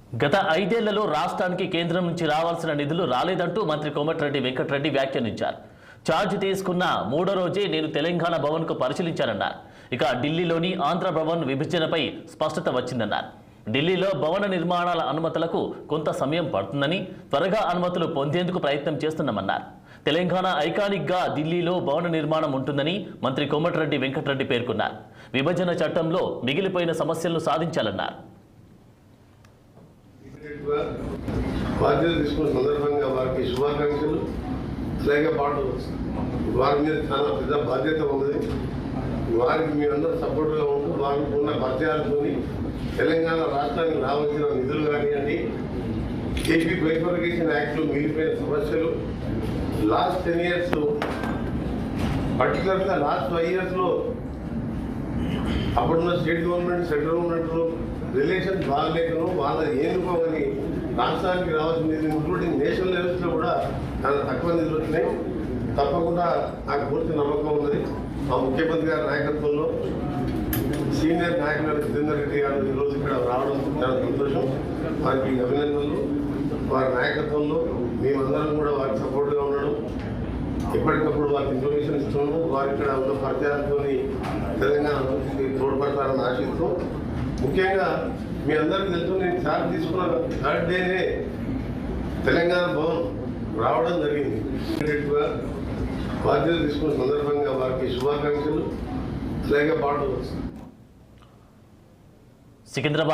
గత 5 ఏళ్లలో రాష్ట్రానికి కేంద్రం నుంచి రావాల్సిన నిధులు రాలేదంటూ మంత్రి కోమటిరెడ్డి వెంకటరెడ్డి వ్యాఖ్యానించారు. ఛార్జ్ తీసుకున్న 3వ రోజే నేను తెలంగాణ భవన్కు పరిశీలించానన్నారు. ఇక ఢిల్లీలోని ఆంధ్ర భవన్ విభజనపై స్పష్టత వచ్చిందన్నారు. ఢిల్లీలో భవన నిర్మాణాల అనుమతులకు కొంత సమయం పడుతుందని, త్వరగా అనుమతులు పొందేందుకు ప్రయత్నం చేస్తున్నామన్నారు. తెలంగాణ ఐకానిక్గా ఢిల్లీలో భవన నిర్మాణం ఉంటుందని మంత్రి కోమటిరెడ్డి వెంకటరెడ్డి పేర్కొన్నారు. విభజన చట్టంలో మిగిలిపోయిన సమస్యలను సాధించాలన్నారు. బాధ్యత తీసుకున్న సందర్భంగా వారికి శుభాకాంక్షలు. అలాగే పాటు వారి మీద చాలా పెద్ద బాధ్యత ఉన్నది. వారికి మీరందరూ సపోర్ట్గా ఉంటూ వారికి ఉన్న పరిచయాలతో తెలంగాణ రాష్ట్రానికి రావాల్సిన నిధులు కానివ్వండి, ఏపీ బైఫర్కేషన్ యాక్ట్లో మిగిలిపోయిన సమస్యలు, లాస్ట్ 10 years పర్టికులర్గా లాస్ట్ 5 yearsలో అప్పుడున్న స్టేట్ గవర్నమెంట్ సెంట్రల్ గవర్నమెంట్లో రిలేషన్ బాగలేకను వాళ్ళ ఏనుకోమని రాష్ట్రానికి రావాల్సిన నిధులు ఇంక్లూడింగ్ నేషనల్ లెవెల్స్లో కూడా చాలా తక్కువ నిధులు వచ్చినాయి. తప్పకుండా నాకు పూర్తి నమ్మకం ఉన్నది. మా ముఖ్యమంత్రి గారి నాయకత్వంలో సీనియర్ నాయకులు జితేందర్ రెడ్డి గారు ఈరోజు ఇక్కడ రావడం చాలా సంతోషం. వారికి అభినందనలు. వారి నాయకత్వంలో మేమందరం కూడా వారికి సపోర్ట్గా ఉండడం, ఎప్పటికప్పుడు వారికి ఇన్ఫర్మేషన్ ఇస్తున్నాము. వారి ఇక్కడ ఉన్న పరిచయాలతో తెలంగాణ అభివృద్ధికి తోడ్పడతారని ఆశిస్తూ, ముఖ్యంగా మీ అందరికీ తెలుసు, నేను ఛార్జ్ తీసుకున్న 3rd డేనే తెలంగాణ భవన్ రావడం జరిగింది. బాధ్యత తీసుకున్న సందర్భంగా వారికి శుభాకాంక్షలు. అలాగే పాటు సికింద్రాబాద్